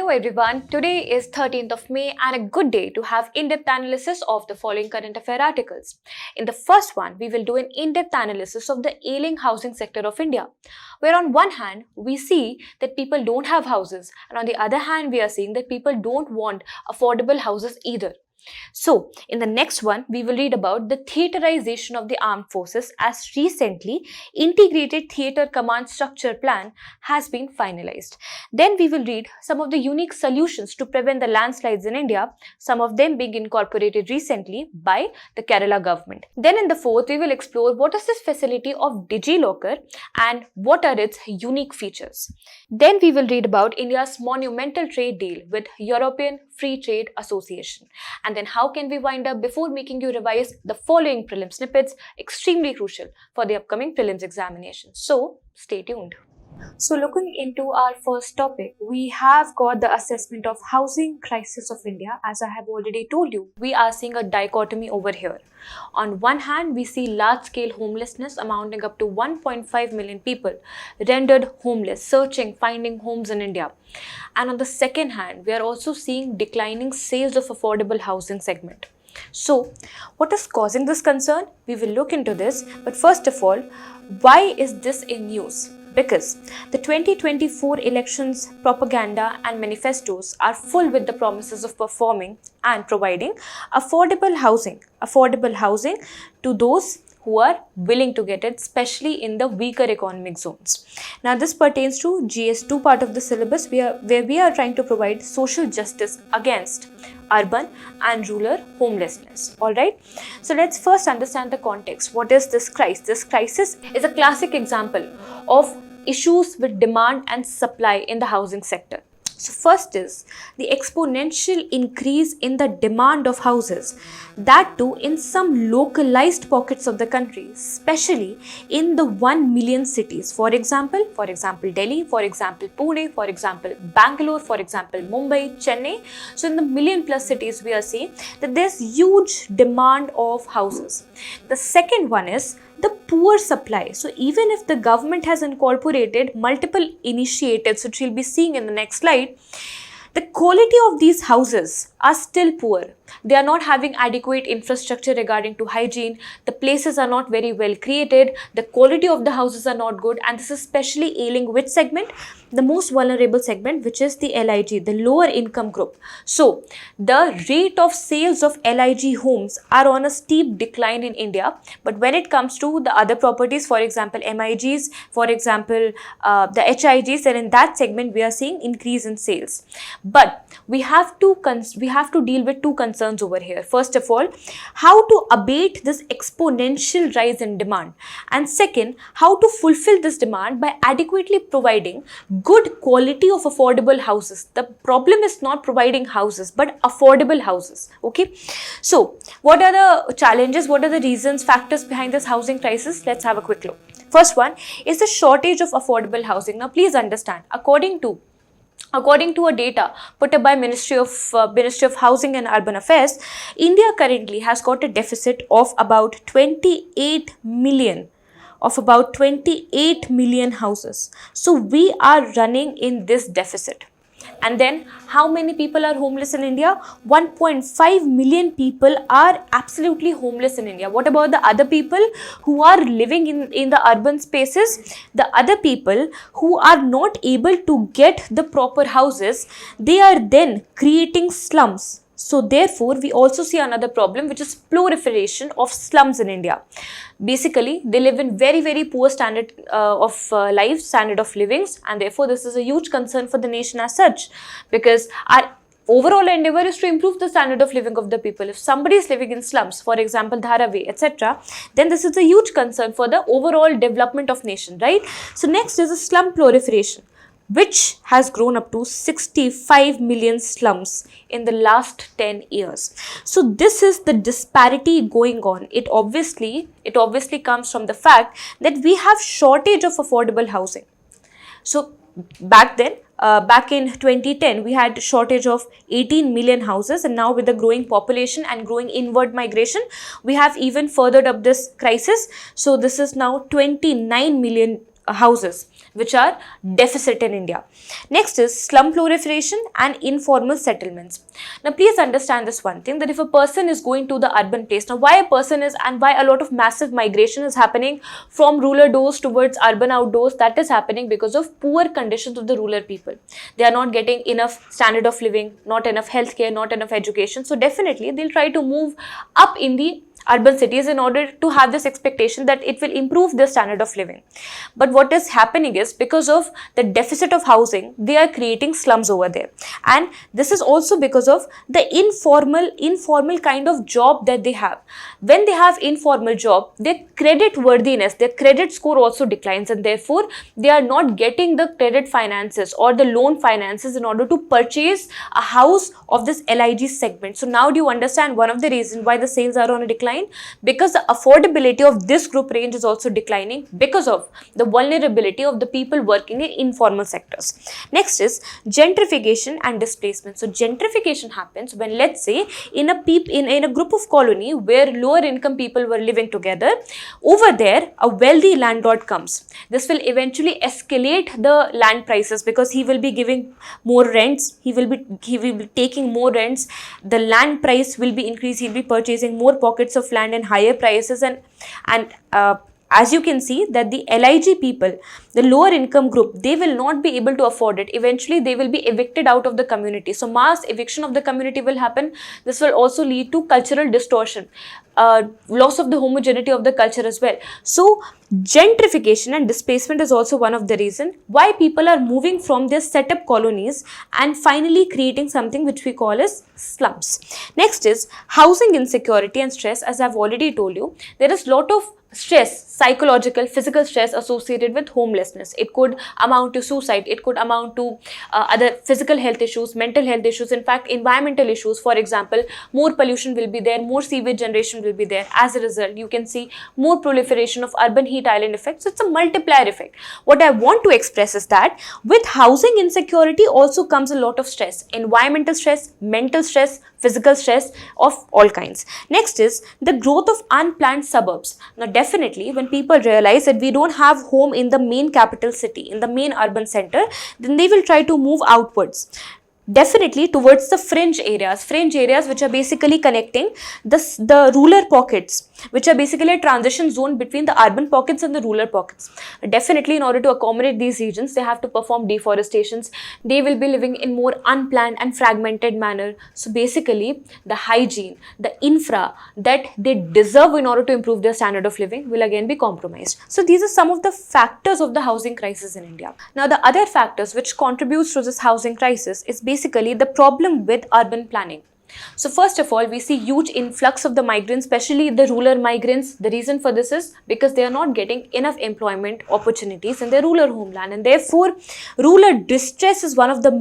Hello everyone, today is 13th of May and a good day to have in-depth analysis of the following current affair articles. In the first one, we will do an in-depth analysis of the ailing housing sector of India, where on one hand, we see that people don't have houses and on the other hand, we are seeing that people don't want affordable houses either. So, in the next one, we will read about the theaterization of the armed forces as recently integrated theater command structure plan has been finalized. Then we will read some of the unique solutions to prevent the landslides in India, some of them being incorporated recently by the Kerala government. Then in the fourth, we will explore what is this facility of DigiLocker and what are its unique features. Then we will read about India's monumental trade deal with European Free Trade Association. And then how can we wind up before making you revise the following prelim snippets, extremely crucial for the upcoming prelims examination. So stay tuned. So looking into our first topic, we have got the assessment of housing crisis of India. As I have already told you, we are seeing a dichotomy over here. On one hand, we see large-scale homelessness amounting up to 1.5 million people rendered homeless, searching, finding homes in India. And on the second hand, we are also seeing declining sales of affordable housing segment. So, what is causing this concern? We will look into this. But first of all, why is this in news? Because the 2024 elections propaganda and manifestos are full with the promises of performing and providing affordable housing to those who are willing to get it, especially in the weaker economic zones. Now this pertains to GS2 part of the syllabus where we are trying to provide social justice against urban and rural homelessness. Alright, so let's first understand the context. What is this crisis? This crisis is a classic example of issues with demand and supply in the housing sector. So first is the exponential increase in the demand of houses, that too in some localized pockets of the country, especially in the 1 million cities. For example, Delhi, for example, Pune, for example, Bangalore, for example, Mumbai, Chennai. So in the million plus cities, we are seeing that there's huge demand of houses. The second one is the poor supply. So even if the government has incorporated multiple initiatives, which we'll be seeing in the next slide, the quality of these houses are still poor. They are not having adequate infrastructure regarding to hygiene. The places are not very well created. The quality of the houses are not good. And this is especially ailing which segment? The most vulnerable segment, which is the LIG, the lower income group. So the rate of sales of LIG homes are on a steep decline in India. But when it comes to the other properties, for example, MIGs, for example, the HIGs, then in that segment, we are seeing increase in sales. But we have to deal with two concerns over here. First of all, how to abate this exponential rise in demand, and second, how to fulfill this demand by adequately providing good quality of affordable houses. The problem is not providing houses but affordable houses. Okay, so what are the challenges, what are the reasons, factors behind this housing crisis? Let's have a quick look. First one is the shortage of affordable housing. Now please understand, according to a data put up by Ministry of Housing and Urban Affairs, India currently has got a deficit of about 28 million houses. So we are running in this deficit. And then how many people are homeless in India? 1.5 million people are absolutely homeless in India. What about the other people who are living in the urban spaces? The other people who are not able to get the proper houses, they are then creating slums. So therefore, we also see another problem, which is proliferation of slums in India. Basically, they live in very, very poor standard of livings, and therefore this is a huge concern for the nation as such, because our overall endeavor is to improve the standard of living of the people. If somebody is living in slums, for example, Dharavi, etc., then this is a huge concern for the overall development of nation, right? So next is a slum proliferation, which has grown up to 65 million slums in the last 10 years. So this is the disparity going on. It obviously comes from the fact that we have shortage of affordable housing. So back then, back in 2010, we had shortage of 18 million houses, and now with the growing population and growing inward migration, we have even furthered up this crisis. So this is now 29 million houses which are deficit in India. Next is slum proliferation and informal settlements. Now please understand this one thing, that if a person is going to the urban place, now why a person is and why a lot of massive migration is happening from rural doors towards urban outdoors, that is happening because of poor conditions of the rural people. They are not getting enough standard of living, not enough healthcare, not enough education. So definitely they'll try to move up in the urban cities in order to have this expectation that it will improve their standard of living. But what is happening is, because of the deficit of housing, they are creating slums over there. And this is also because of the informal kind of job that they have. When they have informal job, their credit worthiness, their credit score also declines, and therefore they are not getting the credit finances or the loan finances in order to purchase a house of this LIG segment. So now do you understand one of the reasons why the sales are on a decline? Because the affordability of this group range is also declining because of the vulnerability of the people working in informal sectors. Next is gentrification and displacement. So gentrification happens when, let's say, in a group of colony where lower income people were living together, over there a wealthy landlord comes. This will eventually escalate the land prices because he will be giving more rents, he will be taking more rents, the land price will be increased, he'll be purchasing more pockets of land and higher prices, and as you can see that the LIG people, the lower income group, they will not be able to afford it. Eventually they will be evicted out of the community. So mass eviction of the community will happen. This will also lead to cultural distortion, loss of the homogeneity of the culture as well. So gentrification and displacement is also one of the reasons why people are moving from their setup colonies and finally creating something which we call as slums. Next is housing insecurity and stress. As I've already told you, there is lot of stress, psychological, physical stress associated with homelessness. It could amount to suicide, it could amount to other physical health issues, mental health issues, in fact environmental issues. For example, more pollution will be there, more sewage generation will be there. As a result, you can see more proliferation of urban heat island effect. So it's a multiplier effect. What I want to express is that with housing insecurity also comes a lot of stress, environmental stress, mental stress, physical stress of all kinds. Next is the growth of unplanned suburbs. Now definitely when people realize that we don't have home in the main capital city, in the main urban center, then they will try to move outwards. Definitely towards the fringe areas which are basically connecting the rural pockets, which are basically a transition zone between the urban pockets and the rural pockets. Definitely in order to accommodate these regions, they have to perform deforestations. They will be living in more unplanned and fragmented manner. So basically the hygiene, the infra that they deserve in order to improve their standard of living will again be compromised. So these are some of the factors of the housing crisis in India. Now the other factors which contributes to this housing crisis is basically the problem with urban planning. So first of all, we see huge influx of the migrants, especially the rural migrants. The reason for this is because they are not getting enough employment opportunities in their rural homeland, and therefore rural distress is one of the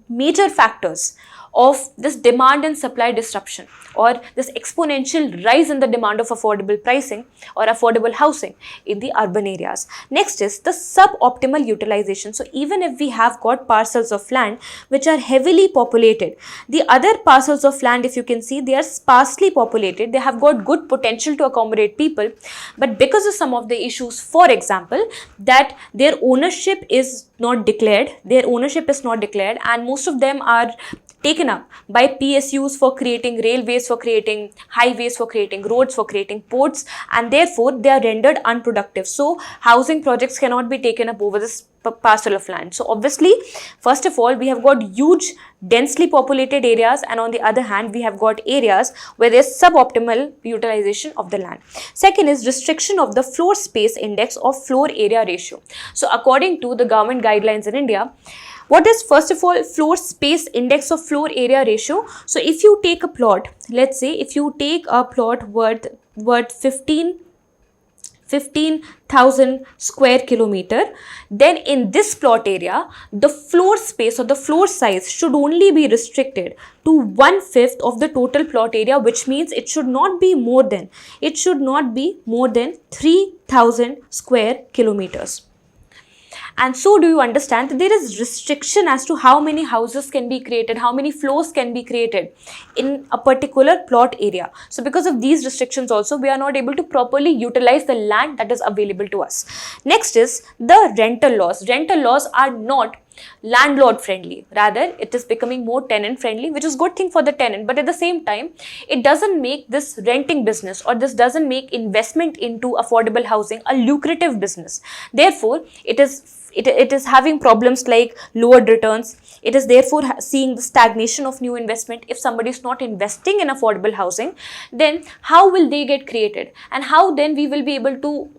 major factors of this demand and supply disruption, or this exponential rise in the demand of affordable pricing or affordable housing in the urban areas. Next is the suboptimal utilization. So even if we have got parcels of land which are heavily populated, the other parcels of land, if you can see, they are sparsely populated, they have got good potential to accommodate people, but because of some of the issues, for example, that their ownership is not declared, and most of them are taken up by PSUs for creating railways, for creating highways, for creating roads, for creating ports, and therefore they are rendered unproductive. So housing projects cannot be taken up over this parcel of land. So obviously, first of all, we have got huge densely populated areas, and on the other hand we have got areas where there is suboptimal utilization of the land. Second is restriction of the floor space index or floor area ratio. So according to the government guidelines in India, what is first of all floor space index or floor area ratio? So if you take a plot, let's say if you take a plot worth 15,000 square kilometer, then in this plot area, the floor space or the floor size should only be restricted to 1/5 of the total plot area, which means it should not be more than 3,000 square kilometers. And so do you understand that there is restriction as to how many houses can be created, how many floors can be created in a particular plot area. So because of these restrictions also, we are not able to properly utilize the land that is available to us. Next is the rental laws. Rental laws are not landlord friendly, rather it is becoming more tenant friendly, which is good thing for the tenant, but at the same time it doesn't make this renting business, or this doesn't make investment into affordable housing a lucrative business. Therefore it is having problems like lowered returns. It is therefore seeing the stagnation of new investment. If somebody is not investing in affordable housing, then how will they get created, and how then we will be able to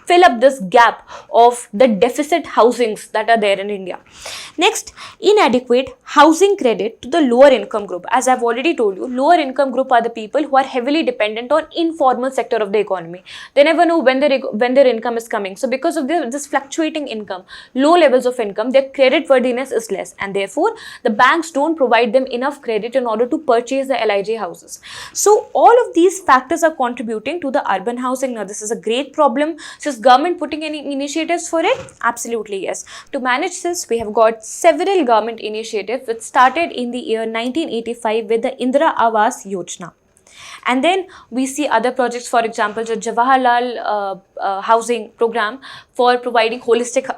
fill up this gap of the deficit housings that are there in India. Next, inadequate housing credit to the lower income group. As I've already told you, lower income group are the people who are heavily dependent on informal sector of the economy. They never know when their income is coming. So because of this fluctuating income, low levels of income, their credit worthiness is less, and therefore the banks don't provide them enough credit in order to purchase the LIG houses. So all of these factors are contributing to the urban housing. Now this is a great problem. So is government putting any initiatives for it? Absolutely yes. To manage this, we have got several government initiatives which started in the year 1985 with the Indira Awas Yojana. And then we see other projects, for example, the Jawaharlal housing program for providing holistic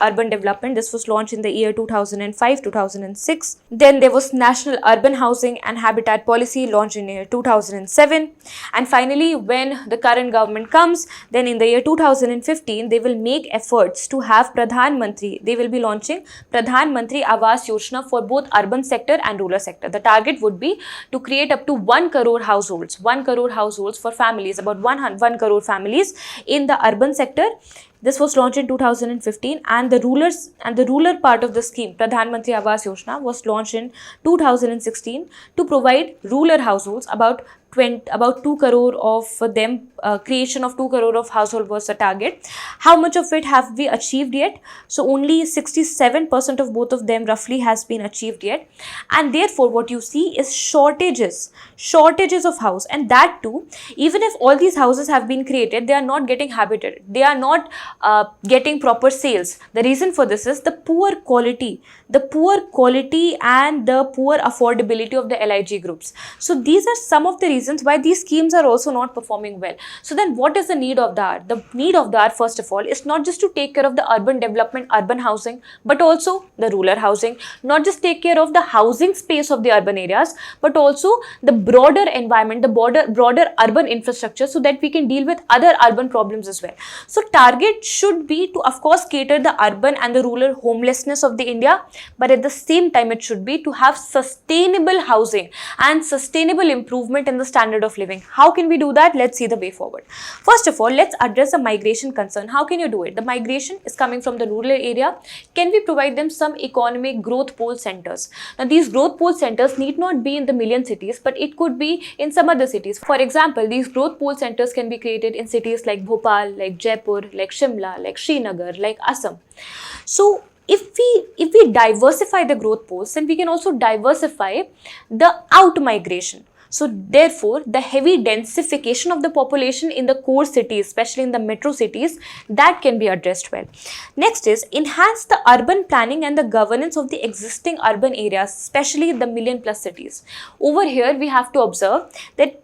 urban development. This was launched in the year 2005-2006. Then there was National Urban Housing and Habitat Policy launched in the year 2007. And finally, when the current government comes, then in the year 2015, they will make efforts to have Pradhan Mantri. They will be launching Pradhan Mantri Awas Yojana for both urban sector and rural sector. The target would be to create up to 1 crore households. 1 crore households for families, about 1 crore families in the urban sector. This was launched in 2015, and the rural part of the scheme, Pradhan Mantri Awas Yojana, was launched in 2016 to provide rural households about 2 crore of them. Creation of 2 crore of household was the target. How much of it have we achieved yet? So only 67% of both of them roughly has been achieved yet, and therefore what you see is shortages of house, and that too, even if all these houses have been created, they are not getting habited. They are not getting proper sales. The reason for this is the poor quality and the poor affordability of the LIG groups. So these are some of the reasons why these schemes are also not performing well. So then what is the need of the hour? The need of the hour, first of all, is not just to take care of the urban development, urban housing, but also the rural housing. Not just take care of the housing space of the urban areas, but also the broader environment, the broader urban infrastructure, so that we can deal with other urban problems as well. So target should be to, of course, cater the urban and the rural homelessness of the India, but at the same time it should be to have sustainable housing and sustainable improvement in the standard of living. How can we do that? Let's see the way forward. First of all, let's address the migration concern. How can you do it? The migration is coming from the rural area. Can we provide them some economic growth pole centers? Now these growth pole centers need not be in the million cities, but it could be in some other cities. For example, these growth pole centers can be created in cities like Bhopal, like Jaipur, like Shimla, like Srinagar, like Assam. So if we diversify the growth poles, then we can also diversify the out migration. So therefore, the heavy densification of the population in the core cities, especially in the metro cities, that can be addressed well. Next is enhance the urban planning and the governance of the existing urban areas, especially the million plus cities. Over here, we have to observe that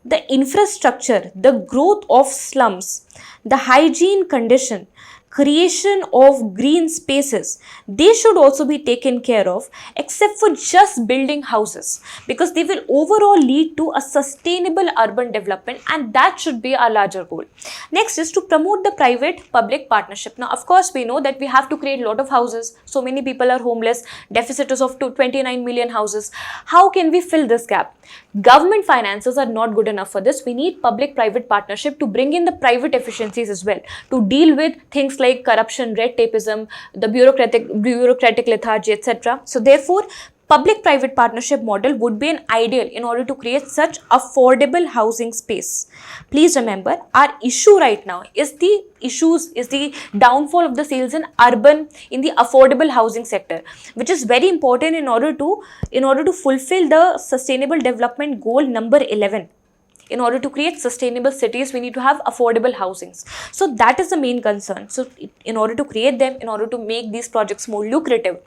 the infrastructure, the growth of slums, the hygiene condition, creation of green spaces, they should also be taken care of, except for just building houses, because they will overall lead to a sustainable urban development, and that should be our larger goal. Next is to promote the private-public partnership. Now, of course, we know that we have to create a lot of houses. So many people are homeless. Deficit is of 29 million houses. How can we fill this gap? Government finances are not good enough for this. We need public-private partnership to bring in the private efficiencies as well, to deal with things like corruption, red tapeism, the bureaucratic lethargy, etc. So therefore, public-private partnership model would be an ideal in order to create such affordable housing space. Please remember, our issue right now is the downfall of the sales in the affordable housing sector, which is very important in order to fulfill the sustainable development goal number 11. In order to create sustainable cities, we need to have affordable housings. So that is the main concern. So in order to create them, in order to make these projects more lucrative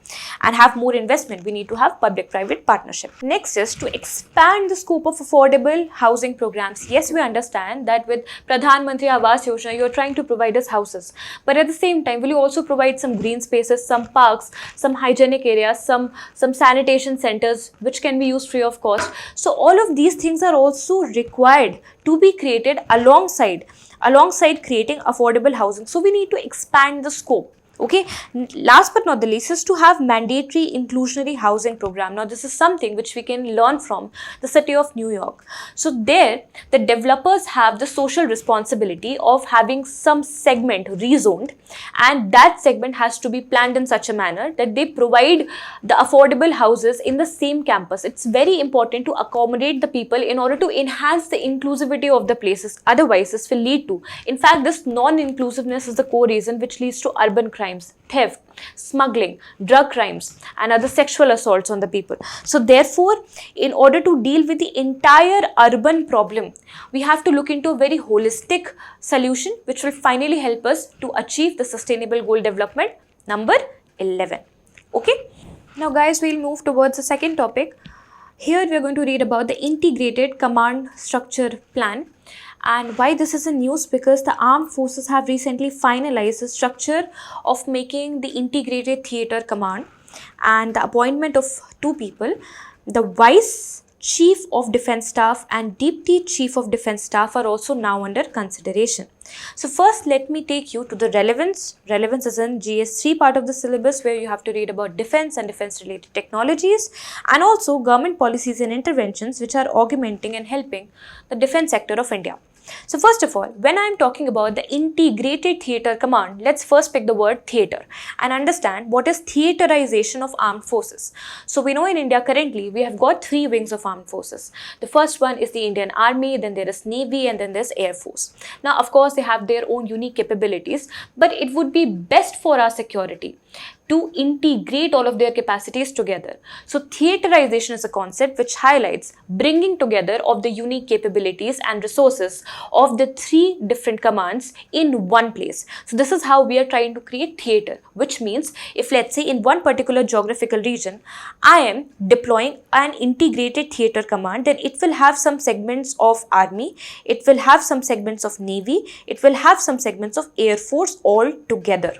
and have more investment, we need to have public-private partnership. Next is to expand the scope of affordable housing programs. Yes, we understand that with Pradhan Mantri Awas Yojana, you are trying to provide us houses. But at the same time, will you also provide some green spaces, some parks, some hygienic areas, some sanitation centers, which can be used free of cost? So all of these things are also required to be created alongside creating affordable housing. So we need to expand the scope. Okay, last but not the least is to have mandatory inclusionary housing program. Now this is something which we can learn from the city of New York. So there the developers have the social responsibility of having some segment rezoned, and that segment has to be planned in such a manner that they provide the affordable houses in the same campus. It's very important to accommodate the people in order to enhance the inclusivity of the places. Otherwise this will lead to, in fact, this non-inclusiveness is the core reason which leads to urban crime, theft, smuggling, drug crimes, and other sexual assaults on the people. So therefore, in order to deal with the entire urban problem, we have to look into a very holistic solution which will finally help us to achieve the sustainable goal development number 11. Okay, now guys, we'll move towards the second topic. Here we are going to read about the integrated command structure plan. And why this is a news? Because the armed forces have recently finalized the structure of making the integrated theatre command, and the appointment of two people, the vice chief of defense staff and deputy chief of defense staff, are also now under consideration. So first let me take you to the relevance. Relevance is in GS3 part of the syllabus, where you have to read about defense and defense related technologies, and also government policies and interventions which are augmenting and helping the defense sector of India. So first of all, when I am talking about the integrated theatre command, let's first pick the word theatre and understand what is theaterization of armed forces. So we know in India currently we have got three wings of armed forces. The first one is the Indian Army, then there is Navy, and then there's Air Force. Now of course they have their own unique capabilities, but it would be best for our security to integrate all of their capacities together. So theaterization is a concept which highlights bringing together of the unique capabilities and resources of the three different commands in one place. So this is how we are trying to create theater, which means if let's say in one particular geographical region, I am deploying an integrated theater command, then it will have some segments of Army, it will have some segments of Navy, it will have some segments of Air Force all together.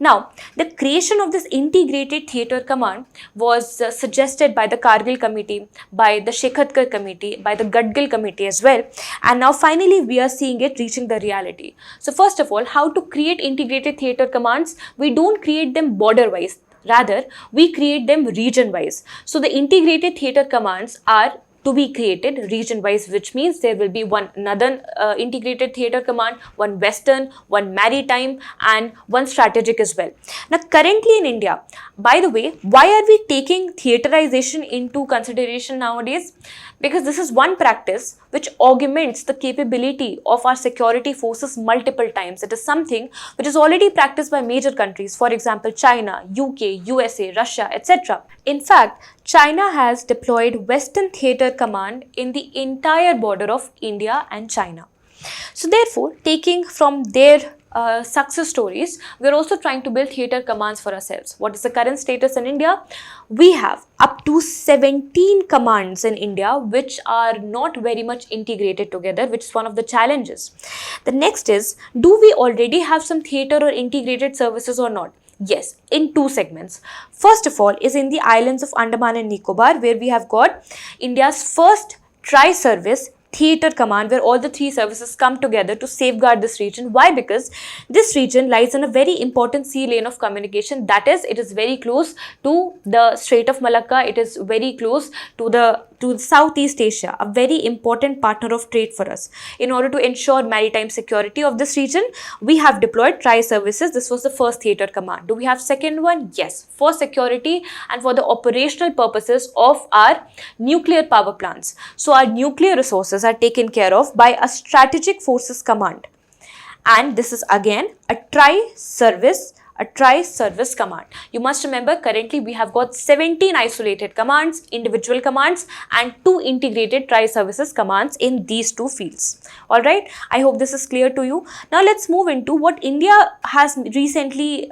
Now, the creation of this integrated theatre command was suggested by the Kargil committee, by the Shekhatkar committee, by the Gadgil committee as well. And now finally, we are seeing it reaching the reality. So first of all, how to create integrated theatre commands? We don't create them border-wise. Rather, we create them region-wise. So the integrated theatre commands are to be created region-wise, which means there will be one northern integrated theatre command, one western, one maritime, and one strategic as well. Now currently in India, by the way, why are we taking theaterization into consideration nowadays? Because this is one practice which augments the capability of our security forces multiple times. It is something which is already practiced by major countries, for example China, UK, USA, Russia, etc. In fact, China has deployed Western Theatre Command in the entire border of India and China. So therefore, taking from their success stories, we are also trying to build theatre commands for ourselves. What is the current status in India? We have up to 17 commands in India which are not very much integrated together, which is one of the challenges. The next is, do we already have some theatre or integrated services or not? Yes, in two segments. First of all is in the islands of Andaman and Nicobar, where we have got India's first tri-service theatre command, where all the three services come together to safeguard this region. Why? Because this region lies in a very important sea lane of communication. That is, it is very close to the Strait of Malacca. It is very close to Southeast Asia, a very important partner of trade for us. In order to ensure maritime security of this region, we have deployed tri-services. This was the first theatre command. Do we have second one? Yes, for security and for the operational purposes of our nuclear power plants. So our nuclear resources are taken care of by a strategic forces command, and this is again a tri-service a tri-service command. You must remember currently we have got 17 isolated commands, individual commands and 2 integrated tri-services commands in these 2 fields. Alright, I hope this is clear to you. Now let's move into what India has recently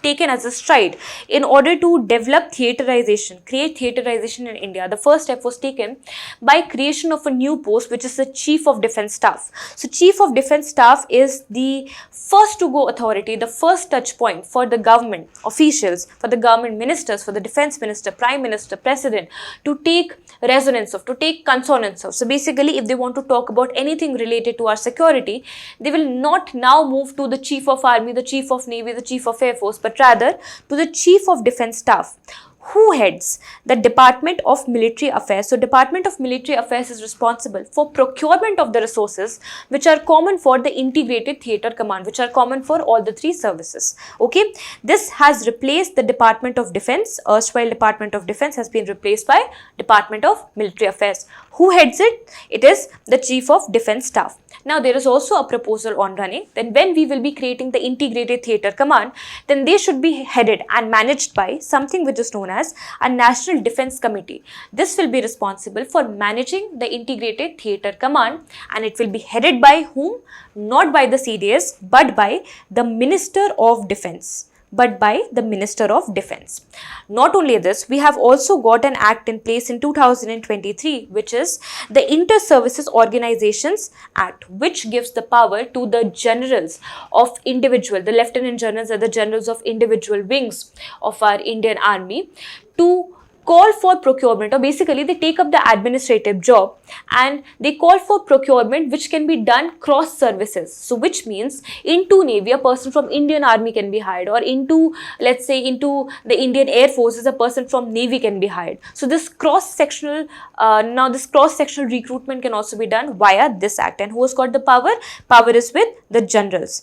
taken as a stride in order to develop theaterization, create theaterization in India. The first step was taken by creation of a new post, which is the Chief of Defence Staff. So Chief of Defence Staff is the first to go authority, the first touch point for the government officials, for the government ministers, for the defence minister, prime minister, president to take resonance of, to take consonance of. So basically, if they want to talk about anything related to our security, they will not now move to the Chief of Army, the Chief of Navy, the Chief of Air Force, but rather to the Chief of Defence Staff, who heads the Department of Military Affairs. So Department of Military Affairs is responsible for procurement of the resources which are common for the integrated theatre command, which are common for all the 3 services. Okay, this has replaced the Department of Defence. Erstwhile Department of Defence has been replaced by Department of Military Affairs. Who heads it? It is the Chief of Defence Staff. Now there is also a proposal on running. Then when we will be creating the integrated theatre command, then they should be headed and managed by something which is known as a National Defence Committee. This will be responsible for managing the integrated theatre command, and it will be headed by whom? Not by the CDS but by the Minister of Defence. But by the Minister of Defence. Not only this, we have also got an act in place in 2023, which is the Inter-Services Organizations Act, which gives the power to the generals of individual, the lieutenant generals are the generals of individual wings of our Indian Army, to call for procurement, or basically they take up the administrative job and they call for procurement which can be done cross services. So which means into Navy a person from Indian Army can be hired, or into, let's say, into the Indian Air Force a person from Navy can be hired. So this cross-sectional recruitment can also be done via this act. And who has got the power? Power is with the generals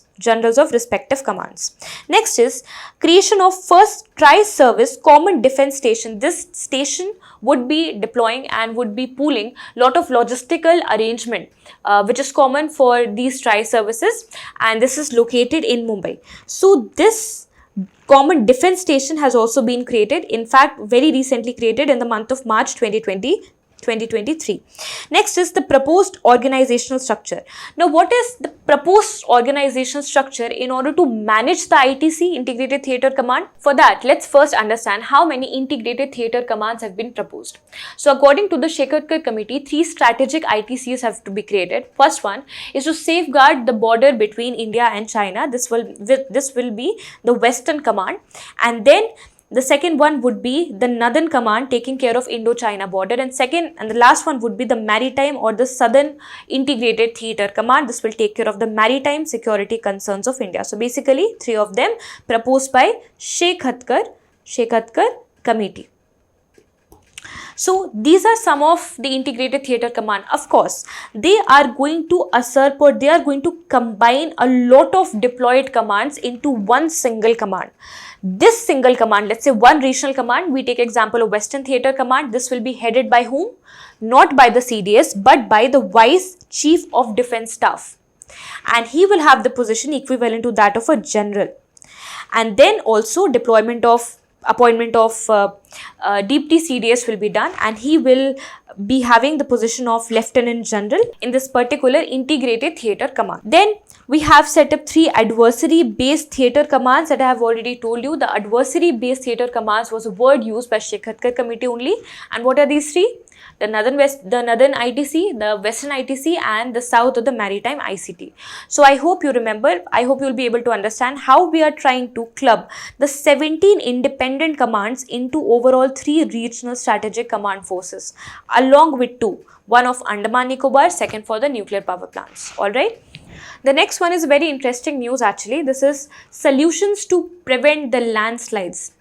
of respective commands. Next is creation of first tri-service common defence station. This station would be deploying and would be pooling lot of logistical arrangement which is common for these tri-services, and this is located in Mumbai. So this common defence station has also been created, in fact very recently created in the month of March 2023. Next is the proposed organizational structure. Now, what is the proposed organizational structure in order to manage the ITC, Integrated Theatre Command? For that, let's first understand how many Integrated Theatre Commands have been proposed. So, according to the Shekhar Committee, 3 strategic ITCs have to be created. First one is to safeguard the border between India and China. This will be the Western Command, and then the second one would be the Northern Command taking care of Indo-China border, and the last one would be the Maritime or the Southern Integrated Theatre Command. This will take care of the maritime security concerns of India. So basically 3 of them proposed by Shekhar Committee. So these are some of the Integrated Theatre Command. Of course, they are going to usurp, or they are going to combine a lot of deployed commands into one single command. This single command, let's say one regional command, we take example of Western Theatre Command. This will be headed by whom? Not by the CDS but by the Vice Chief of Defence Staff, and he will have the position equivalent to that of a general. And then also appointment of Deputy CDS will be done, and he will be having the position of Lieutenant General in this particular Integrated Theatre Command. Then we have set up 3 adversary-based theatre commands that I have already told you. The adversary-based theatre commands was a word used by Shekhar Committee only. And what are these 3? The Northern ITC, the Western ITC, and the South of the Maritime ICT. So I hope you remember, I hope you will be able to understand how we are trying to club the 17 independent commands into overall 3 regional strategic command forces, along with 2. One of Andaman Nicobar, second for the nuclear power plants. Alright. The next one is very interesting news actually. This is solutions to prevent the landslides.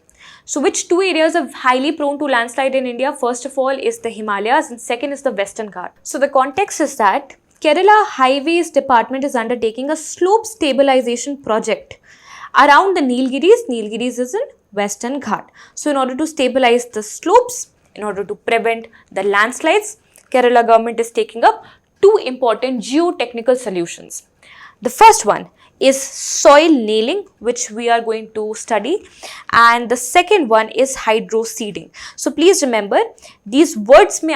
So which 2 areas are highly prone to landslide in India? First of all is the Himalayas, and second is the Western Ghat. So the context is that Kerala Highways Department is undertaking a slope stabilization project around the Nilgiris. Nilgiris is in Western Ghat. So in order to stabilize the slopes, in order to prevent the landslides, Kerala government is taking up 2 important geotechnical solutions. The first one is soil nailing, which we are going to study, and the second one is hydroseeding. So please remember, these words may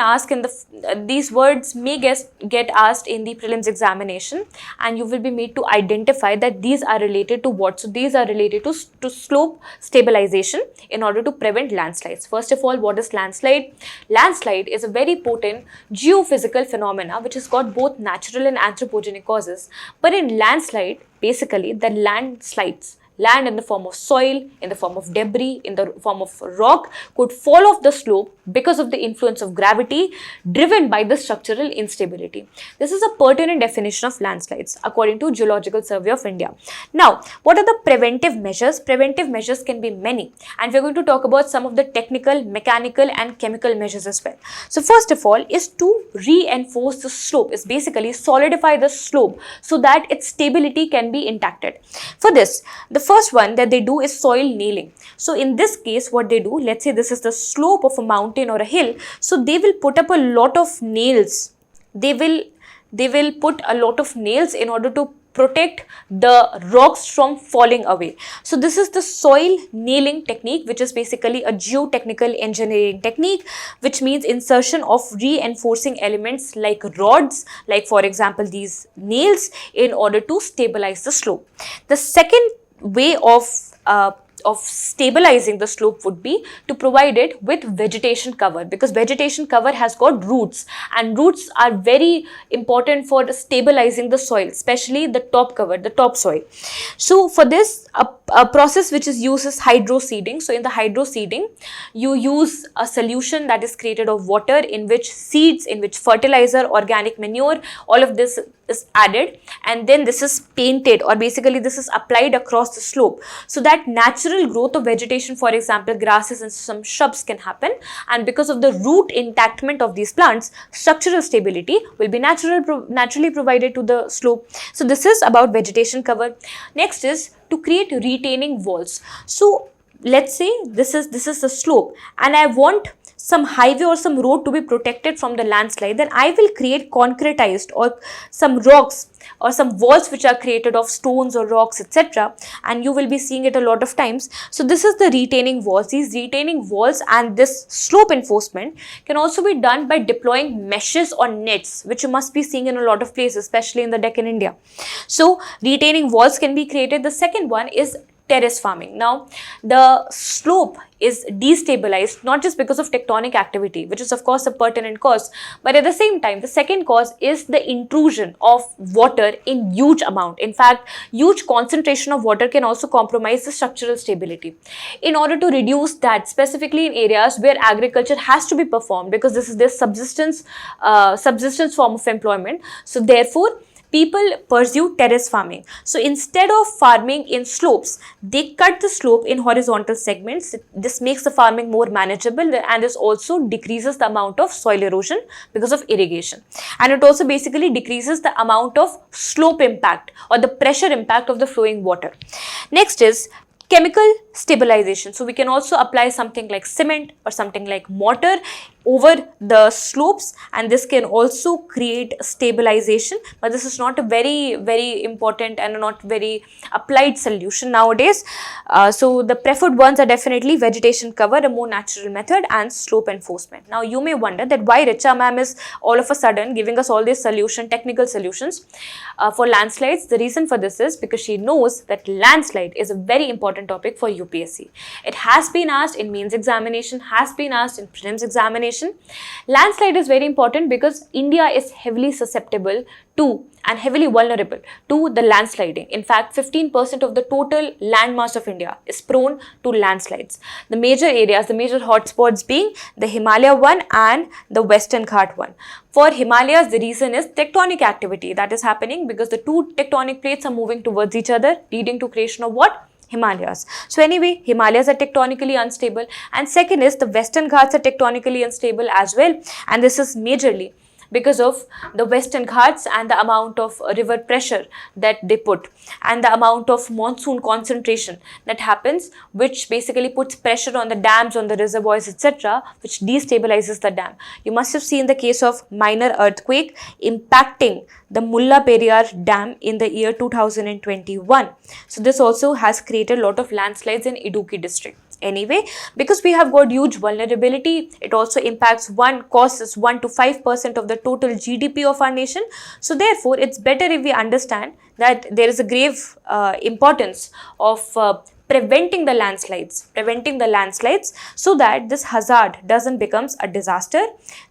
get asked in the prelims examination, and you will be made to identify that these are related to what. So these are related to slope stabilization in order to prevent landslides. First of all, what is landslide? Landslide is a very potent geophysical phenomena which has got both natural and anthropogenic causes. But in landslide, basically the land in the form of soil, in the form of debris, in the form of rock could fall off the slope because of the influence of gravity driven by the structural instability. This is a pertinent definition of landslides according to Geological Survey of India. Now, what are the preventive measures? Preventive measures can be many, and we're going to talk about some of the technical, mechanical and chemical measures as well. So first of all is to reinforce the slope, is basically solidify the slope so that its stability can be intacted. For this, the first one that they do is soil nailing. So in this case, what they do, let's say this is the slope of a mountain or a hill, so they will put up a lot of nails. They will put a lot of nails in order to protect the rocks from falling away. So this is the soil nailing technique, which is basically a geotechnical engineering technique, which means insertion of reinforcing elements like rods, like for example these nails, in order to stabilize the slope. The second way of stabilizing the slope would be to provide it with vegetation cover, because vegetation cover has got roots, and roots are very important for stabilizing the soil, especially the top cover, the topsoil. So for this, a process which is used is hydroseeding. So in the hydroseeding, you use a solution that is created of water, in which seeds, in which fertilizer, organic manure, all of this is added, and then this is painted, or basically this is applied across the slope, so that natural growth of vegetation, for example grasses and some shrubs, can happen, and because of the root intactment of these plants, structural stability will be naturally provided to the slope. So this is about vegetation cover. Next is to create retaining walls. So let's say this is the slope, and I want some highway or some road to be protected from the landslide, then I will create concretized or some rocks or some walls which are created of stones or rocks, etc. And you will be seeing it a lot of times. So this is the retaining walls. These retaining walls and this slope enforcement can also be done by deploying meshes or nets, which you must be seeing in a lot of places, especially in the Deccan, India. So retaining walls can be created. The second one is terrace farming. Now, the slope is destabilized not just because of tectonic activity, which is of course a pertinent cause, but at the same time, the second cause is the intrusion of water in huge amount. In fact, huge concentration of water can also compromise the structural stability. In order to reduce that, specifically in areas where agriculture has to be performed, because this is their subsistence form of employment, so therefore people pursue terrace farming. So instead of farming in slopes, they cut the slope in horizontal segments. This makes the farming more manageable, and this also decreases the amount of soil erosion because of irrigation. And it also basically decreases the amount of slope impact or the pressure impact of the flowing water. Next is chemical stabilization. So we can also apply something like cement or something like mortar over the slopes, and this can also create stabilization, but this is not a very important and not very applied solution nowadays. So the preferred ones are definitely vegetation cover, a more natural method, and slope enforcement. Now you may wonder that why Richa ma'am is all of a sudden giving us all these technical solutions for landslides. The reason for this is because she knows that landslide is a very important topic for UPSC. It has been asked in mains examination, has been asked in prelims examination. Landslide is very important because India is heavily susceptible to and heavily vulnerable to the landsliding. In fact, 15% of the total landmass of India is prone to landslides. The major areas, the major hotspots being the Himalaya one and the Western Ghat one. For Himalayas, the reason is tectonic activity that is happening because the two tectonic plates are moving towards each other, leading to creation of what? Himalayas. So anyway, Himalayas are tectonically unstable, and second is the Western Ghats are tectonically unstable as well, and this is majorly because of the Western Ghats and the amount of river pressure that they put, and the amount of monsoon concentration that happens, which basically puts pressure on the dams, on the reservoirs, etc., which destabilizes the dam. You must have seen the case of minor earthquake impacting the Mulla Periyar Dam in the year 2021. So this also has created a lot of landslides in Idukki district. Anyway, because we have got huge vulnerability, it also causes 1 to 5% of the total GDP of our nation. So therefore, it's better if we understand that there is a grave importance of preventing the landslides so that this hazard doesn't becomes a disaster.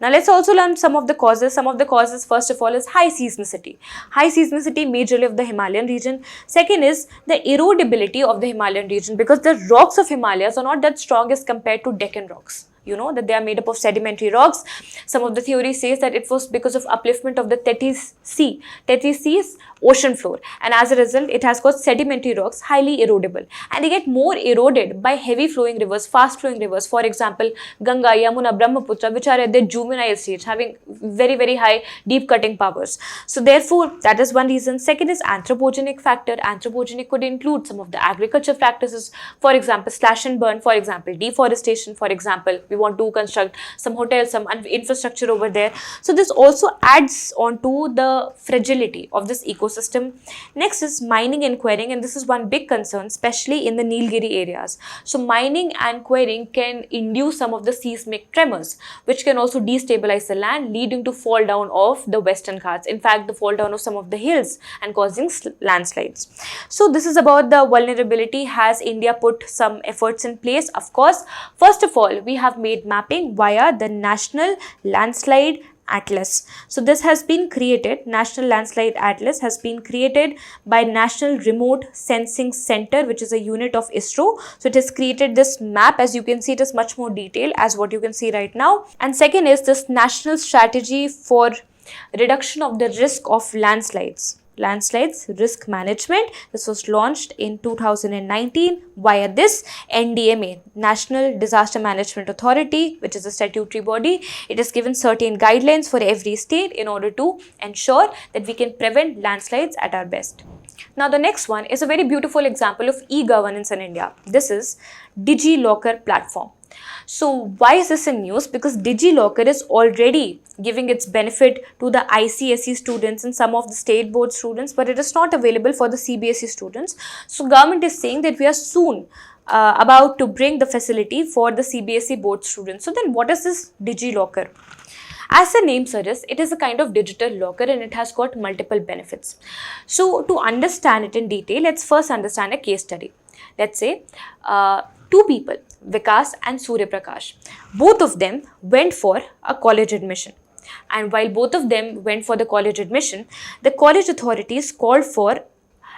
Now let's also learn some of the causes. Some of the causes, first of all, is high seismicity majorly of the Himalayan region. Second is the erodibility of the Himalayan region, because the rocks of Himalayas are not that strong as compared to Deccan rocks. You know that they are made up of sedimentary rocks. Some of the theory says that it was because of upliftment of the Tethys Sea. Tethys Sea is ocean floor, and as a result it has got sedimentary rocks, highly erodible, and they get more eroded by heavy flowing rivers, fast flowing rivers, for example Ganga, Yamuna, Brahmaputra, which are at their juvenile stage, having very high deep cutting powers. So therefore that is one reason. Second is anthropogenic factor. Anthropogenic could include some of the agriculture practices, for example slash and burn, for example deforestation, for example we want to construct some hotels, some infrastructure over there. So this also adds on to the fragility of this ecosystem. Next is mining and quarrying, and this is one big concern, especially in the Nilgiri areas. So mining and quarrying can induce some of the seismic tremors, which can also destabilize the land, leading to fall down of the Western Ghats. In fact, the fall down of some of the hills and causing landslides. So this is about the vulnerability. Has India put some efforts in place? Of course. First of all, we have made mapping via the National Landslide Atlas. So this has been created, National Landslide Atlas has been created by National Remote Sensing Center, which is a unit of ISRO. So it has created this map. As you can see, it is much more detailed as what you can see right now. And second is this National Strategy for Reduction of the Risk of Landslides Risk Management. This was launched in 2019 via this NDMA, National Disaster Management Authority, which is a statutory body. It has given certain guidelines for every state in order to ensure that we can prevent landslides at our best. Now the next one is a very beautiful example of e-governance in India. This is DigiLocker platform. So why is this in news? Because DigiLocker is already giving its benefit to the ICSE students and some of the state board students, but it is not available for the CBSE students. So government is saying that we are soon about to bring the facility for the CBSE board students. So then what is this DigiLocker? As the name suggests, it is a kind of digital locker and it has got multiple benefits. So to understand it in detail, let's first understand a case study. Let's say two people, Vikas and Surya Prakash, both of them went for a college admission. And while both of them went for the college admission, the college authorities called for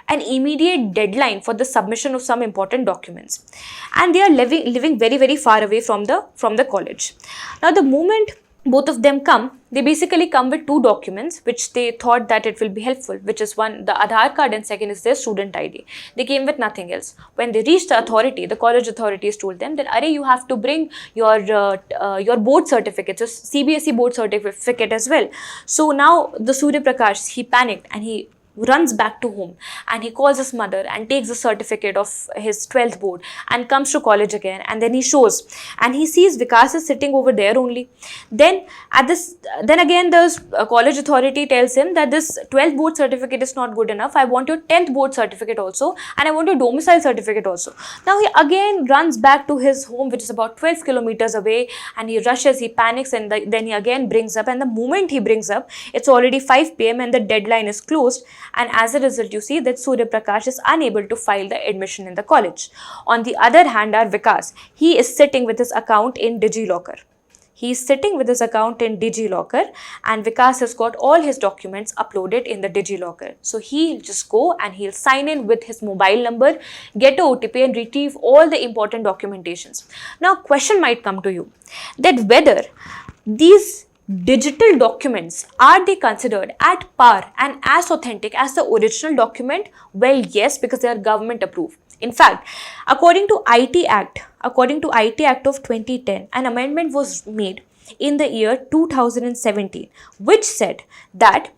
an immediate deadline for the submission of some important documents. And they are living very far away from the college. Now the moment both of them come, they basically come with two documents which they thought that it will be helpful, which is one, the Aadhaar card, and second is their student ID. They came with nothing else. When they reached the authority, the college authorities told them that, "Arey, you have to bring your board certificate, so CBSE board certificate as well." So now the Surya Prakash, he panicked and he runs back to home and he calls his mother and takes the certificate of his 12th board and comes to college again, and then he shows and he sees Vikas is sitting over there only. Then again the college authority tells him that this 12th board certificate is not good enough. I want your 10th board certificate also, and I want your domicile certificate also. Now he again runs back to his home, which is about 12 kilometers away, and he rushes, he panics, and then he again brings up, and the moment he brings up, it's already 5 p.m. and the deadline is closed. And as a result, you see that Surya Prakash is unable to file the admission in the college. On the other hand, our Vikas, he is sitting with his account in DigiLocker. He is sitting with his account in DigiLocker, and Vikas has got all his documents uploaded in the DigiLocker. So he'll just go and he'll sign in with his mobile number, get a OTP and retrieve all the important documentations. Now, a question might come to you that whether these digital documents, are they considered at par and as authentic as the original document? Well, yes, because they are government approved. In fact, according to IT Act of 2010, an amendment was made in the year 2017, which said that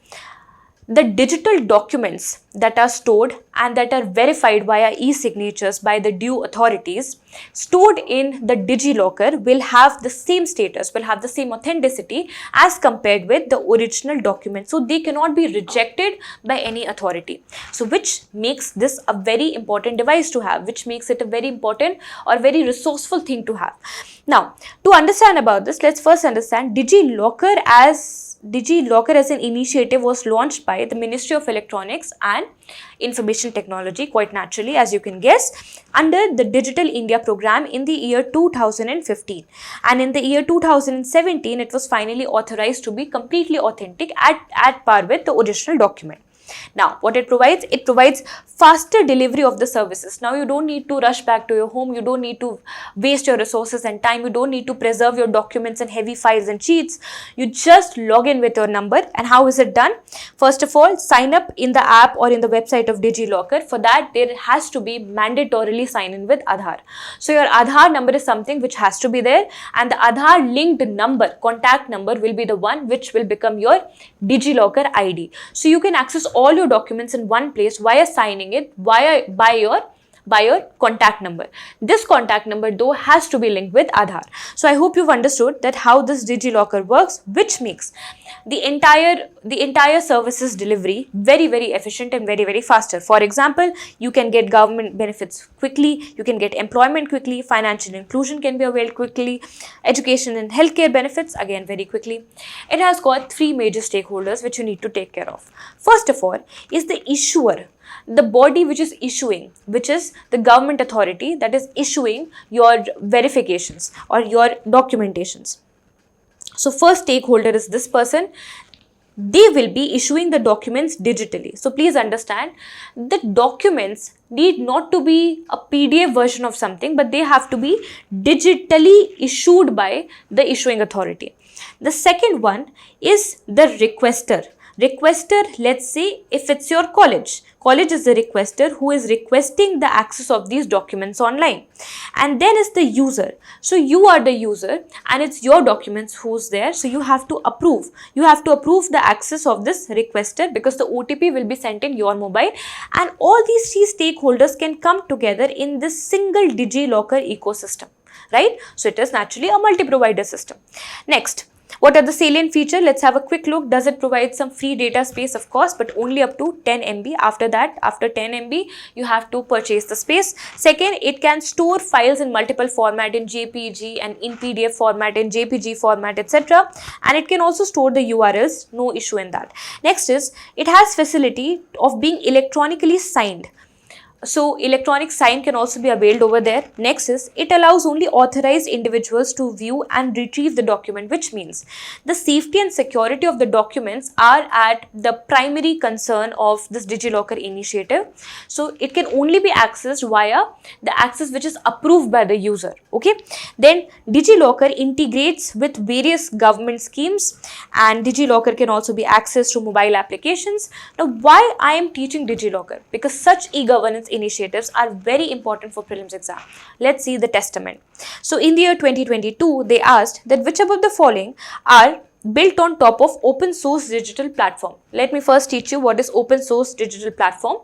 the digital documents that are stored and that are verified via e-signatures by the due authorities stored in the DigiLocker will have the same status, will have the same authenticity as compared with the original document. So they cannot be rejected by any authority. So which makes this a very important device to have, which makes it a very important or very resourceful thing to have. Now, to understand about this, let's first understand DigiLocker as an initiative was launched by the Ministry of Electronics and Information Technology, quite naturally, as you can guess, under the Digital India program in the year 2015. And in the year 2017, it was finally authorized to be completely authentic at par with the original document. Now, what it provides faster delivery of the services. Now, you don't need to rush back to your home. You don't need to waste your resources and time. You don't need to preserve your documents and heavy files and sheets. You just log in with your number. And how is it done? First of all, sign up in the app or in the website of DigiLocker. For that, there has to be mandatorily sign in with Aadhaar. So, your Aadhaar number is something which has to be there, and the Aadhaar linked number, contact number, will be the one which will become your DigiLocker ID. So, you can access all your documents in one place via signing it by your contact number. This contact number though has to be linked with Aadhaar. So I hope you've understood that how this DigiLocker works, which makes the entire services delivery very, very efficient and very, very faster. For example, you can get government benefits quickly, you can get employment quickly, financial inclusion can be availed quickly, education and healthcare benefits again very quickly. It has got three major stakeholders which you need to take care of. First of all is the issuer, the body which is issuing, which is the government authority that is issuing your verifications or your documentations. So first stakeholder is this person. They will be issuing the documents digitally. So please understand, the documents need not to be a PDF version of something, but they have to be digitally issued by the issuing authority. The second one is the requester. Requester, let's say if it's your college is the requester who is requesting the access of these documents online. And then is the user. So you are the user and it's your documents who's there. So you have to approve. You have to approve the access of this requester because the OTP will be sent in your mobile. And all these three stakeholders can come together in this single DigiLocker ecosystem, right? So it is naturally a multi-provider system. Next, what are the salient features? Let's have a quick look. Does it provide some free data space? Of course, but only up to 10 MB. After that, after 10 MB, you have to purchase the space. Second, it can store files in multiple format, in JPG and in PDF format, in JPG format, etc. And it can also store the URLs. No issue in that. Next is, it has facility of being electronically signed. So electronic sign can also be availed over there. Next is, it allows only authorized individuals to view and retrieve the document, which means the safety and security of the documents are at the primary concern of this DigiLocker initiative. So it can only be accessed via the access which is approved by the user. Okay. Then DigiLocker integrates with various government schemes, and DigiLocker can also be accessed through mobile applications. Now, why I am teaching DigiLocker? Because such e-governance initiatives are very important for prelims exam. Let's see the testament. So in the year 2022, they asked that which above the following are built on top of open source digital platform. Let me first teach you what is open source digital platform.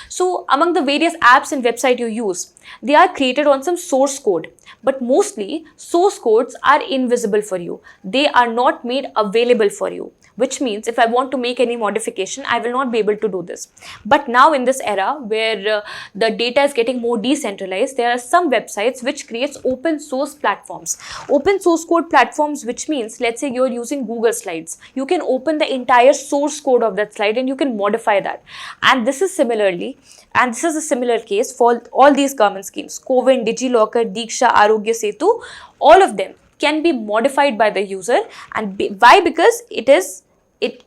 So among the various apps and website you use, they are created on some source code, but mostly source codes are invisible for you. They are not made available for you, which means if I want to make any modification, I will not be able to do this. But now in this era where the data is getting more decentralized, there are some websites which creates open source platforms. Open source code platforms, which means let's say you're using Google Slides. You can open the entire source code of that slide and you can modify that. And this is a similar case for all these government schemes. Covid, DigiLocker, Diksha, Arogya Setu, all of them can be modified by the user. And why? Because it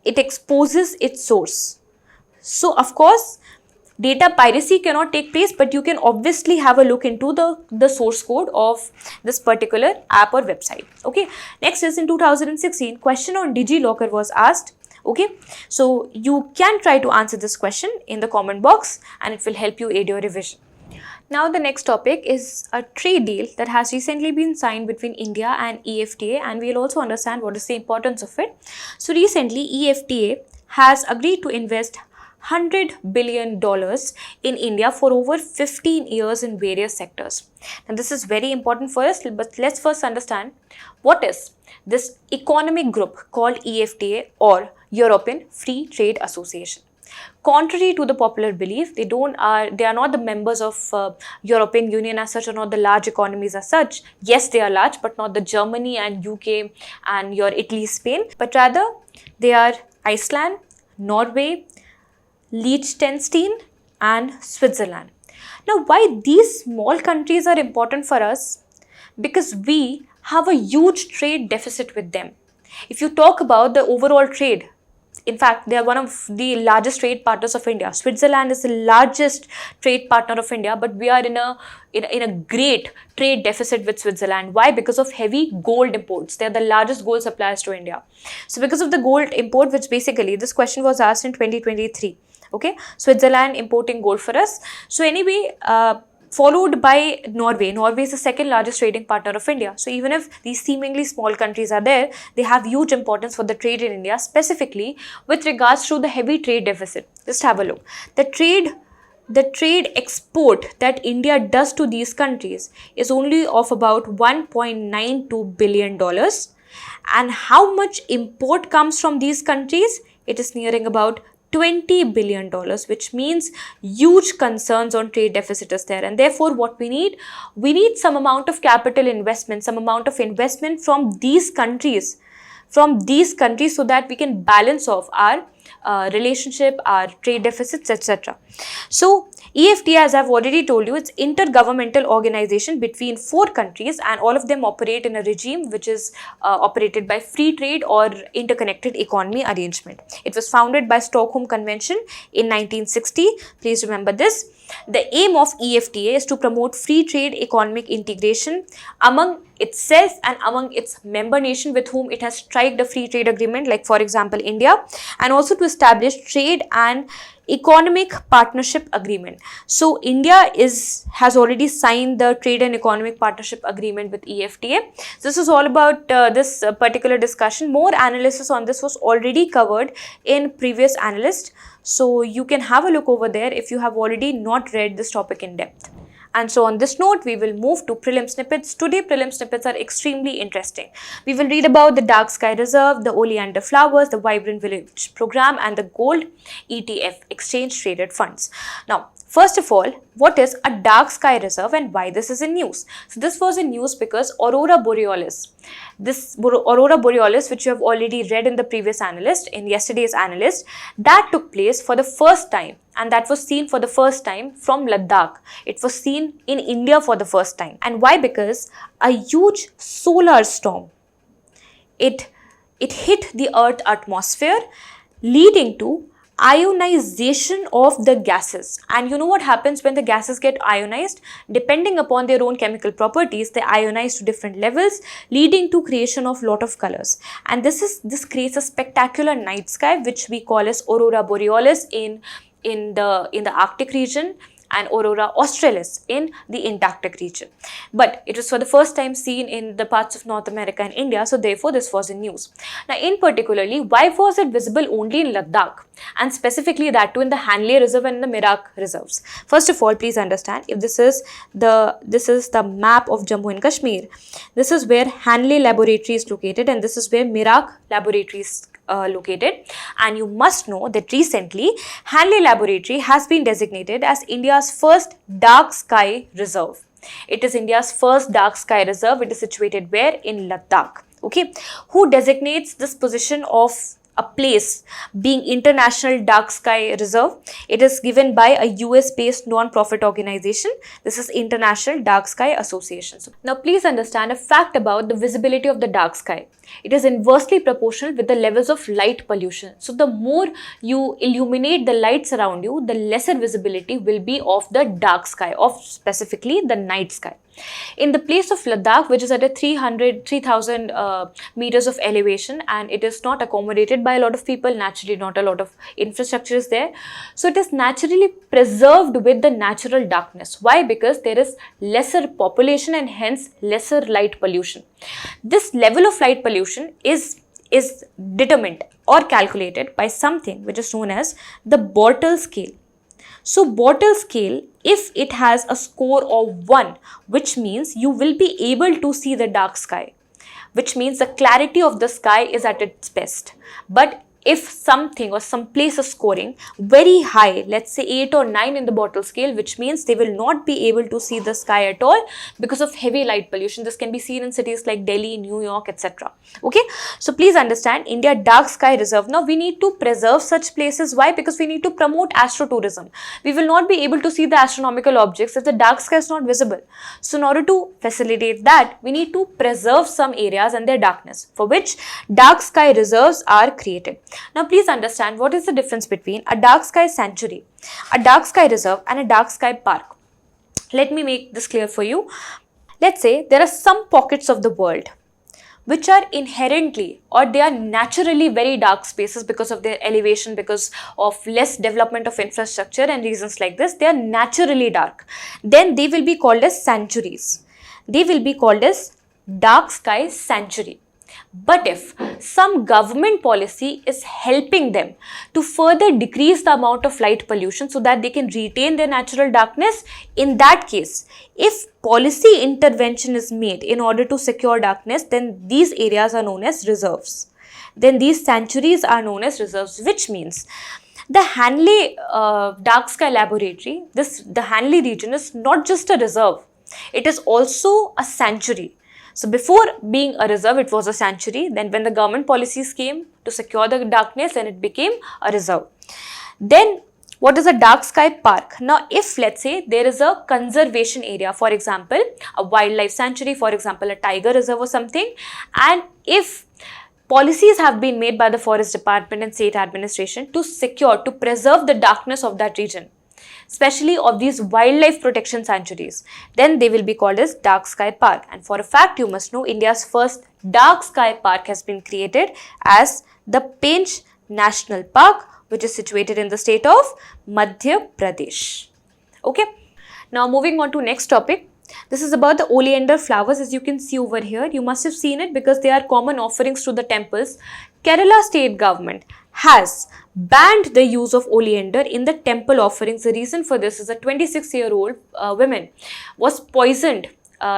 exposes its source. So of course, data piracy cannot take place, but you can obviously have a look into the source code of this particular app or website. Okay. Next is in 2016, question on DigiLocker was asked. Okay. So you can try to answer this question in the comment box and it will help you aid your revision. Now the next topic is a trade deal that has recently been signed between India and EFTA, and we'll also understand what is the importance of it. So recently EFTA has agreed to invest $100 billion in India for over 15 years in various sectors. Now this is very important for us, but let's first understand what is this economic group called EFTA, or European Free Trade Association. Contrary to the popular belief, they are not the members of European Union as such, or not the large economies as such. Yes, they are large, but not the Germany and UK and your Italy, Spain, but rather they are Iceland, Norway, Liechtenstein and Switzerland. Now, why these small countries are important for us? Because we have a huge trade deficit with them. If you talk about the overall trade, in fact, they are one of the largest trade partners of India. Switzerland is the largest trade partner of India, but we are in a great trade deficit with Switzerland. Why? Because of heavy gold imports. They are the largest gold suppliers to India. So because of the gold import, which basically this question was asked in 2023. Okay, Switzerland importing gold for us. So anyway, followed by Norway. Norway is the second largest trading partner of India. So even if these seemingly small countries are there, they have huge importance for the trade in India, specifically with regards to the heavy trade deficit. Just have a look. The trade export that India does to these countries is only of about $1.92 billion. And how much import comes from these countries? It is nearing about $20 billion, which means huge concerns on trade deficit is there. And therefore, what we need some amount of capital investment, some amount of investment from these countries, so that we can balance off our relationship, our trade deficits, etc. So EFTA, as I've already told you, it's intergovernmental organization between 4 countries, and all of them operate in a regime which is operated by free trade or interconnected economy arrangement. It was founded by Stockholm Convention in 1960. Please remember this. The aim of EFTA is to promote free trade economic integration among itself and among its member nation with whom it has struck a free trade agreement, like for example India, and also to establish trade and economic partnership agreement. So India has already signed the trade and economic partnership agreement with EFTA. This is all about this particular discussion. More analysis on this was already covered in previous Analyst. So you can have a look over there if you have already not read this topic in depth. And so on this note, we will move to Prelim Snippets. Today, Prelim Snippets are extremely interesting. We will read about the Dark Sky Reserve, the Oleander Flowers, the Vibrant Village Program, and the Gold ETF, Exchange Traded Funds. Now, first of all, what is a Dark Sky Reserve and why this is in news? So this was in news because Aurora Borealis, which you have already read in the previous Analyst, in yesterday's Analyst, that took place for the first time, and that was seen for the first time from Ladakh. It was seen in India for the first time. And why? Because a huge solar storm, it hit the Earth atmosphere, leading to ionization of the gases. And you know what happens when the gases get ionized? Depending upon their own chemical properties, they ionize to different levels, leading to creation of lot of colors. And this creates a spectacular night sky, which we call as Aurora Borealis in the Arctic region, and Aurora Australis in the Antarctic region. But it was for the first time seen in the parts of North America and India, so therefore this was in news. Now, in particularly, why was it visible only in Ladakh, and specifically that too in the Hanley Reserve and the Merak Reserves? First of all, please understand, if this is the map of Jammu and Kashmir, this is where Hanley Laboratory is located, and this is where Merak Laboratory is located. And you must know that recently Hanley Laboratory has been designated as India's first dark sky reserve. It is India's first dark sky reserve. It is situated where? In Ladakh. Okay, who designates this position of a place being International Dark Sky Reserve? It is given by a US-based non-profit organization. This is International Dark Sky Association. Now, please understand a fact about the visibility of the dark sky. It is inversely proportional with the levels of light pollution. So, the more you illuminate the lights around you, the lesser visibility will be of the dark sky, of specifically the night sky. In the place of Ladakh, which is at a 3,000 meters of elevation, and it is not accommodated by a lot of people, naturally not a lot of infrastructure is there. So it is naturally preserved with the natural darkness. Why? Because there is lesser population and hence lesser light pollution. This level of light pollution is determined or calculated by something which is known as the Bortle scale. So Bortle scale, if it has a score of 1, which means you will be able to see the dark sky, which means the clarity of the sky is at its best. But if something or some place is scoring very high, let's say 8 or 9 in the Bortle scale, which means they will not be able to see the sky at all because of heavy light pollution. This can be seen in cities like Delhi, New York, etc. Okay, so please understand, India Dark Sky Reserve. Now we need to preserve such places. Why? Because we need to promote astrotourism. We will not be able to see the astronomical objects if the dark sky is not visible. So in order to facilitate that, we need to preserve some areas and their darkness, for which dark sky reserves are created. Now please understand what is the difference between a dark sky sanctuary, a dark sky reserve and a dark sky park. Let me make this clear for you. Let's say there are some pockets of the world which are inherently or they are naturally very dark spaces because of their elevation, because of less development of infrastructure and reasons like this. They are naturally dark. Then they will be called as sanctuaries. They will be called as dark sky sanctuary. But if some government policy is helping them to further decrease the amount of light pollution so that they can retain their natural darkness, in that case, if policy intervention is made in order to secure darkness, then these areas are known as reserves. Then these sanctuaries are known as reserves, which means the Hanley Dark Sky Laboratory, the Hanley region is not just a reserve, it is also a sanctuary. So before being a reserve, it was a sanctuary. Then when the government policies came to secure the darkness, then it became a reserve. Then what is a dark sky park? Now, if let's say there is a conservation area, for example, a wildlife sanctuary, for example, a tiger reserve or something, and if policies have been made by the forest department and state administration to secure, to preserve the darkness of that region, especially of these wildlife protection sanctuaries, then they will be called as dark sky park. And for a fact, you must know, India's first dark sky park has been created as the Pench National Park, which is situated in the state of Madhya Pradesh. Okay, now moving on to next topic. This is about the oleander flowers. As you can see over here, you must have seen it because they are common offerings to the temples. Kerala state government has banned the use of oleander in the temple offerings. The reason for this is a 26-year-old woman was poisoned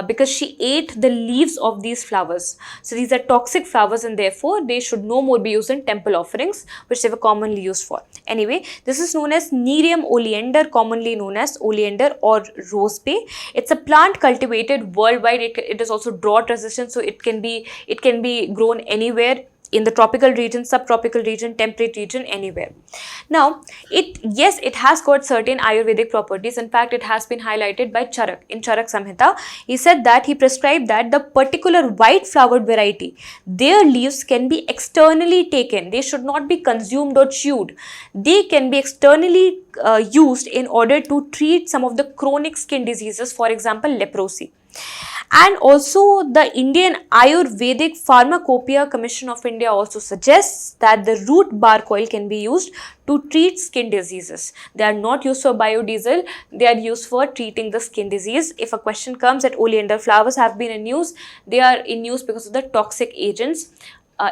because she ate the leaves of these flowers. So these are toxic flowers and therefore they should no more be used in temple offerings, which they were commonly used for. Anyway, this is known as Nerium oleander, commonly known as oleander or rose bay. It's a plant cultivated worldwide. It is also drought resistant, so it can be grown anywhere, in the tropical region, subtropical region, temperate region, anywhere. Now, it has got certain Ayurvedic properties. In fact, it has been highlighted by Charak. In Charak Samhita, he said that he prescribed that the particular white flowered variety, their leaves can be externally taken. They should not be consumed or chewed. They can be externally used in order to treat some of the chronic skin diseases, for example, leprosy. And also the Indian Ayurvedic Pharmacopoeia Commission of India also suggests that the root bark oil can be used to treat skin diseases. They are not used for biodiesel, they are used for treating the skin disease. If a question comes that oleander flowers have been in use, they are in use because of the toxic agents.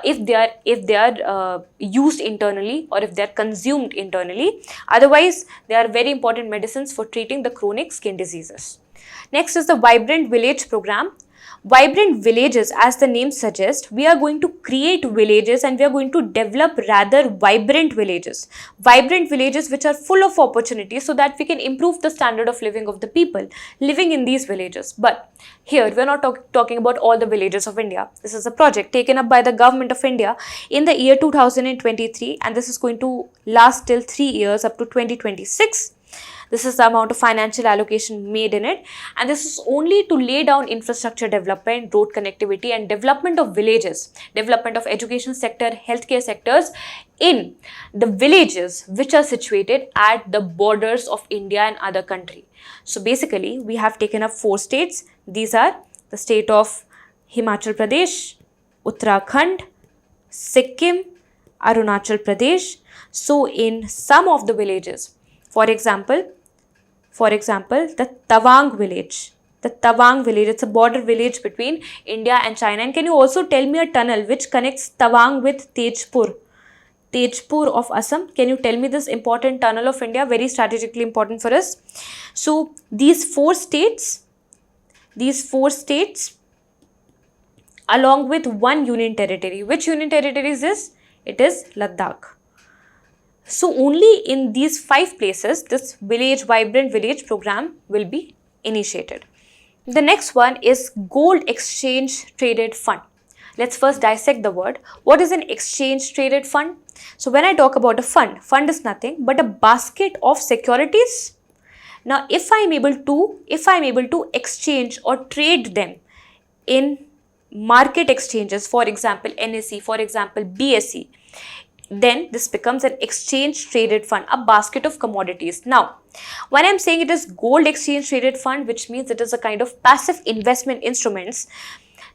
If they are used internally or if they are consumed internally. Otherwise, they are very important medicines for treating the chronic skin diseases. Next is the Vibrant Village program. Vibrant villages, as the name suggests, we are going to create villages and we are going to develop rather vibrant villages. Vibrant villages which are full of opportunities so that we can improve the standard of living of the people living in these villages. But here we are not talking about all the villages of India. This is a project taken up by the government of India in the year 2023 and this is going to last till 3 years up to 2026. This is the amount of financial allocation made in it, and this is only to lay down infrastructure development, road connectivity and development of villages, development of education sector, healthcare sectors in the villages which are situated at the borders of India and other country. So basically, we have taken up 4 states, These are the state of Himachal Pradesh, Uttarakhand, Sikkim, Arunachal Pradesh. So in some of the villages, for example, the Tawang village. It's a border village between India and China. And can you also tell me a tunnel which connects Tawang with Tejpur? Tejpur of Assam. Can you tell me this important tunnel of India? Very strategically important for us. So these four states along with one union territory. Which union territory is this? It is Ladakh. So only in these 5 places this Vibrant Village program will be initiated. The next one is Gold Exchange Traded Fund. Let's first dissect the word. What is an exchange traded fund? So when I talk about a fund is nothing but a basket of securities. Now if I am able to exchange or trade them in market exchanges, for example NSE, for example BSE, then this becomes an exchange traded fund, a basket of commodities. Now, when I'm saying it is gold exchange traded fund, which means it is a kind of passive investment instruments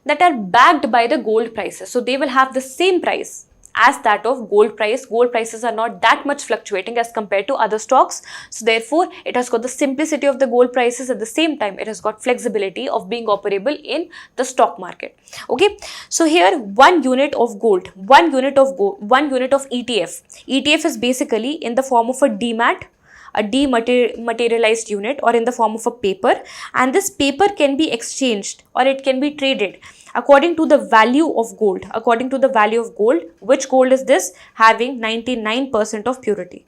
that are backed by the gold prices. So they will have the same price as that of gold price. Gold prices are not that much fluctuating as compared to other stocks. So therefore, it has got the simplicity of the gold prices. At the same time, it has got flexibility of being operable in the stock market. Okay. So here 1 unit of gold, 1 unit of ETF. ETF is basically in the form of a demat, a dematerialized unit, or in the form of a paper, and this paper can be exchanged or it can be traded according to the value of gold. Which gold is this? Having 99% of purity.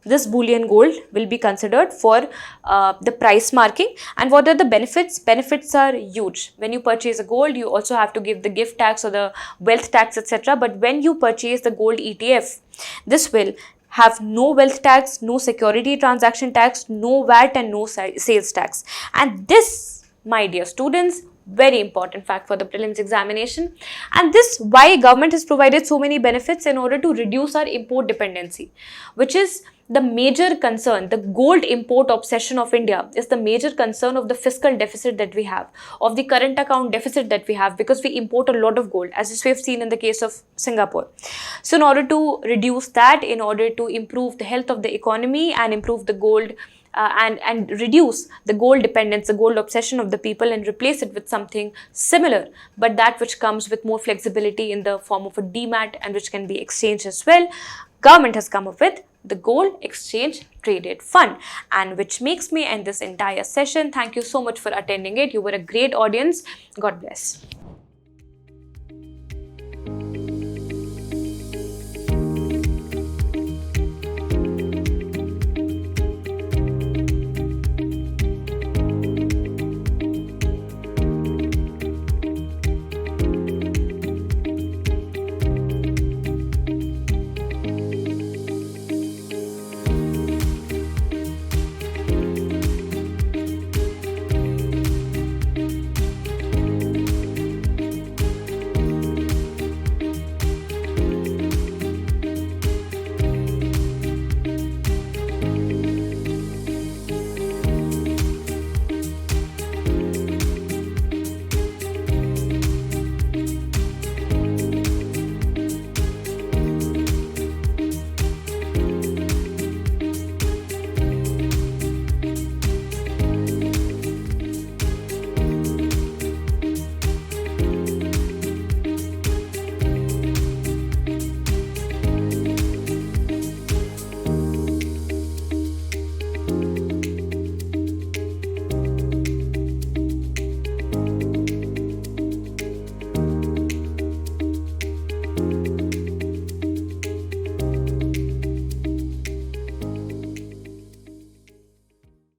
This bullion gold will be considered for the price marking. And what are the benefits? Benefits are huge. When you purchase a gold, you also have to give the gift tax or the wealth tax, etc. But when you purchase the gold ETF, this will have no wealth tax, no security transaction tax, no VAT and no sales tax. And this, my dear students, very important fact for the prelims examination. And this, why government has provided so many benefits? In order to reduce our import dependency, which is the major concern. The gold import obsession of India is the major concern of the fiscal deficit that we have, of the current account deficit that we have, because we import a lot of gold, as we have seen in the case of Singapore. So in order to reduce that, in order to improve the health of the economy and improve the gold and reduce the gold dependence, the gold obsession of the people, and replace it with something similar, but that which comes with more flexibility in the form of a demat and which can be exchanged as well, government has come up with the Gold Exchange Traded Fund, and which makes me end this entire session. Thank you so much for attending it. You were a great audience. God bless.